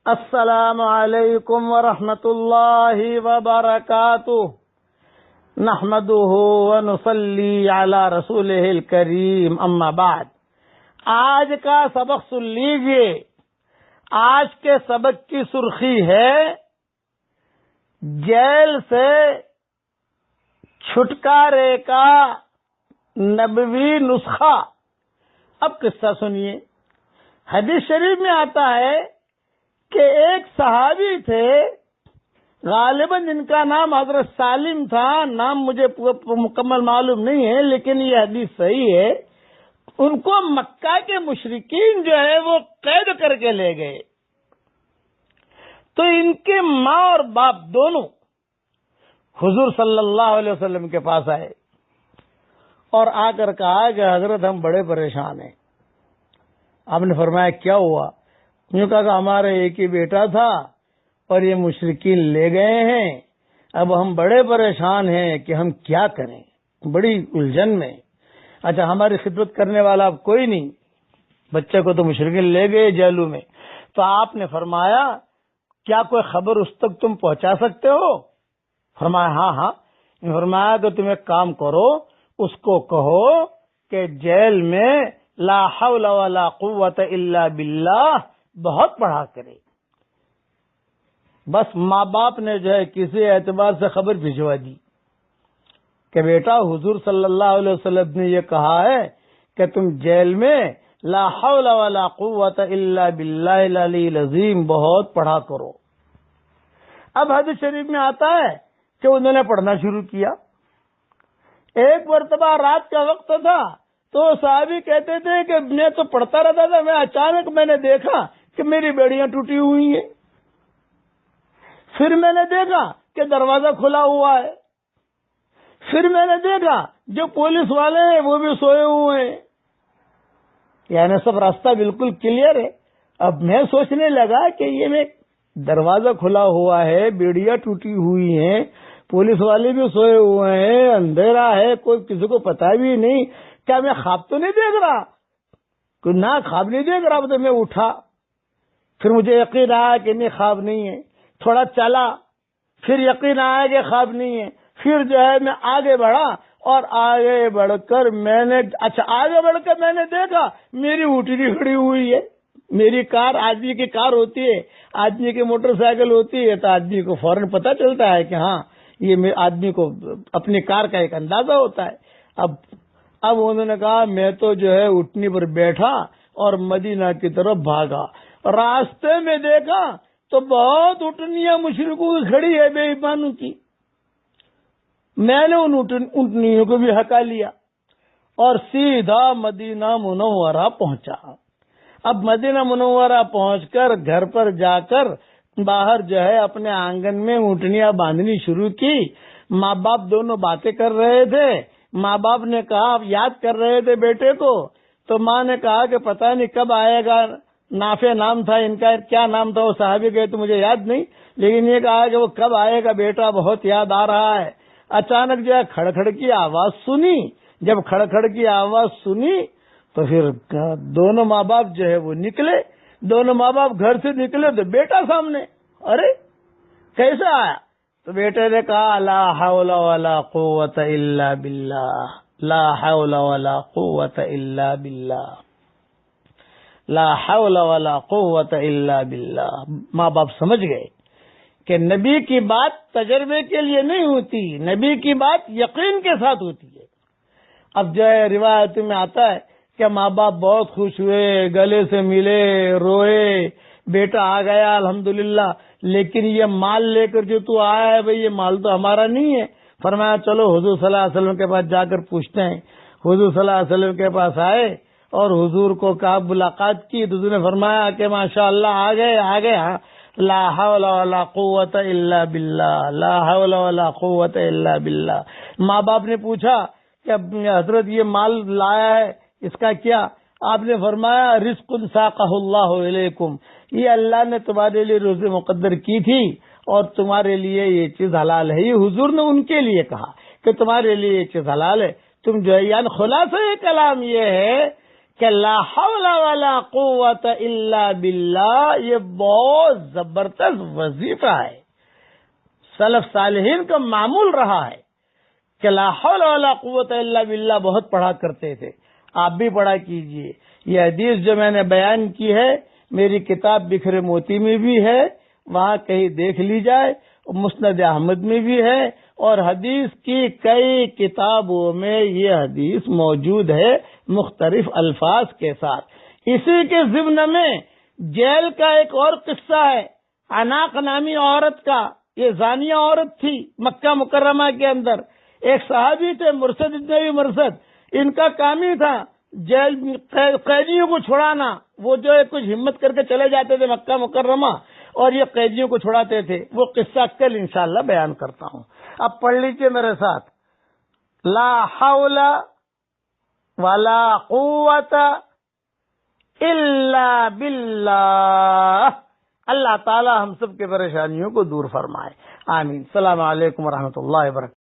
السلام علیکم ورحمۃ اللہ وبرکاتہ نحمده ونصلی علی رسولہ الکریم اما بعد۔ آج کا سبق سن لیجئے۔ آج کے سبق کی سرخی ہے جیل سے چھٹکارے کا نبوی نسخہ۔ اب قصہ سنیے۔ حدیث شریف میں آتا ہے کہ ایک صحابی تھے، غالباً جن کا نام حضرت سالم تھا، نام مجھے مکمل معلوم نہیں ہے لیکن یہ حدیث صحیح ہے۔ ان کو مکہ کے مشرکین جو ہے وہ قید کر کے لے گئے، تو ان کے ماں اور باپ دونوں حضور صلی اللہ علیہ وسلم کے پاس آئے اور آ کر کہا کہ حضرت ہم بڑے پریشان ہیں۔ آپ نے فرمایا کیا ہوا؟ یوں کہا کہ ہمارا ایک ہی بیٹا تھا اور یہ مشرکین لے گئے ہیں، اب ہم بڑے پریشان ہیں کہ ہم کیا کریں، بڑی الجھن میں۔ اچھا، ہماری خدمت کرنے والا اب کوئی نہیں، بچے کو تو مشرکین لے گئے جیلوں میں۔ تو آپ نے فرمایا کیا کوئی خبر اس تک تم پہنچا سکتے ہو؟ فرمایا ہاں۔ فرمایا کہ تم ایک کام کرو، اس کو کہو کہ جیل میں لا حول ولا قوت الا باللہ بہت پڑھا کرے۔ بس ماں باپ نے جو ہے کسی اعتبار سے خبر بھجوا دی کہ بیٹا حضور صلی اللہ علیہ وسلم نے یہ کہا ہے کہ تم جیل میں لا حول ولا قوت الا باللہ العلی العظیم بہت پڑھا کرو۔ اب حدیث شریف میں آتا ہے کہ انہوں نے پڑھنا شروع کیا۔ ایک مرتبہ رات کا وقت تھا تو صحابی کہتے تھے کہ میں تو پڑھتا رہتا تھا، میں اچانک میں نے دیکھا کہ میری بیڑیاں ٹوٹی ہوئی ہیں، پھر میں نے دیکھا کہ دروازہ کھلا ہوا ہے، پھر میں نے دیکھا جو پولیس والے ہیں وہ بھی سوئے ہوئے ہیں، یعنی سب راستہ بالکل کلیئر ہے۔ اب میں سوچنے لگا کہ یہ میں دروازہ کھلا ہوا ہے، بیڑیاں ٹوٹی ہوئی ہیں، پولیس والے بھی سوئے ہوئے ہیں، اندھیرا ہے، کوئی کسی کو پتا بھی نہیں، کیا میں خواب تو نہیں دیکھ رہا؟ نہ خواب نہیں دیکھ رہا۔ تو میں اٹھا، پھر مجھے یقین آیا کہ نہیں خواب نہیں ہے، تھوڑا چلا، پھر یقین آیا کہ خواب نہیں ہے، پھر جو ہے میں آگے بڑھا اور آگے بڑھ کر میں نے دیکھا میری اٹھنی کھڑی ہوئی ہے۔ میری کار، آدمی کی کار ہوتی ہے، آدمی کی موٹر سائیکل ہوتی ہے تو آدمی کو فوراً پتہ چلتا ہے کہ ہاں یہ آدمی کو اپنی کار کا ایک اندازہ ہوتا ہے۔ اب انہوں نے کہا میں تو جو ہے اٹھنی پر بیٹھا اور مدینہ کی طرف بھاگا۔ راستے میں دیکھا تو بہت اٹھنیاں مشرکوں کی کھڑی ہے، بے ایمانوں کی۔ میں نے ان اٹھنیوں کو بھی ہٹا لیا اور سیدھا مدینہ منورہ پہنچا۔ اب مدینہ منورہ پہنچ کر گھر پر جا کر باہر جو ہے اپنے آنگن میں اٹھنیاں باندھنی شروع کی۔ ماں باپ دونوں باتیں کر رہے تھے۔ ماں باپ نے کہا، یاد کر رہے تھے بیٹے کو، تو ماں نے کہا کہ پتہ نہیں کب آئے گا۔ نافع نام تھا ان کا، کیا نام تھا وہ صحابی کے تو مجھے یاد نہیں، لیکن یہ کہا کہ وہ کب آئے گا بیٹا، بہت یاد آ رہا ہے۔ اچانک جو ہے کھڑکھڑ کی آواز سنی۔ جب کھڑکھڑ کی آواز سنی تو پھر دونوں ماں باپ جو ہے وہ نکلے۔ دونوں ماں باپ گھر سے نکلے تو بیٹا سامنے۔ ارے کیسے آیا؟ تو بیٹے نے کہا لا حول ولا قوت الا باللہ، لا حول ولا قوت الا باللہ، لا حول ولا قوت الا باللہ۔ ماں باپ سمجھ گئے کہ نبی کی بات تجربے کے لیے نہیں ہوتی، نبی کی بات یقین کے ساتھ ہوتی ہے۔ اب جو ہے روایت میں آتا ہے کہ ماں باپ بہت خوش ہوئے، گلے سے ملے، روئے، بیٹا آ گیا الحمدللہ، لیکن یہ مال لے کر جو تو آیا ہے بھئی یہ مال تو ہمارا نہیں ہے۔ فرمایا چلو حضور صلی اللہ علیہ وسلم کے پاس جا کر پوچھتے ہیں۔ حضور صلی اللہ علیہ وسلم کے پاس آئے اور حضور کو کہا، ملاقات کی تو حضور نے فرمایا کہ ماشاءاللہ آ گئے لا حول ولا قوت الا باللہ، لا حول ولا قوت الا باللہ۔ ماں باپ نے پوچھا کہ حضرت یہ مال لایا ہے اس کا کیا؟ آپ نے فرمایا رزق ساقہ اللہ علیکم، یہ اللہ نے تمہارے لیے روزی مقدر کی تھی اور تمہارے لیے یہ چیز حلال ہے۔ یہ حضور نے ان کے لیے کہا کہ تمہارے لیے یہ چیز حلال ہے۔ تم جو ہے، یعنی خلاصہ کلام یہ ہے کہ لا حول ولا قوت الا باللہ، یہ بہت زبردست وظیفہ ہے، سلف صالحین کا معمول رہا ہے کہ لا حول ولا قوت الا باللہ بہت پڑھا کرتے تھے. آپ بھی پڑھا کیجئے. یہ حدیث جو میں نے بیان کی ہے میری کتاب بکھرے موتی میں بھی ہے، وہاں کہیں دیکھ لی جائے، مسند احمد میں بھی ہے، اور حدیث کی کئی کتابوں میں یہ حدیث موجود ہے مختلف الفاظ کے ساتھ. اسی کے ضمن میں جیل کا ایک اور قصہ ہے، عناق نامی عورت کا. یہ زانیہ عورت تھی مکہ مکرمہ کے اندر. ایک صحابی تھے مرثد ابن ابی مرثد، ان کا کام ہی تھا جیل قیدیوں کو چھڑانا. وہ جو ہے کچھ ہمت کر کے چلے جاتے تھے مکہ مکرمہ اور یہ قیدیوں کو چھڑاتے تھے. وہ قصہ کل انشاءاللہ بیان کرتا ہوں. اب پڑھ لیجئے میرے ساتھ، لا حول ولا قوت الا باللہ. اللہ تعالی ہم سب کے پریشانیوں کو دور فرمائے. آمین. السلام علیکم ورحمۃ اللہ وبرکاتہ.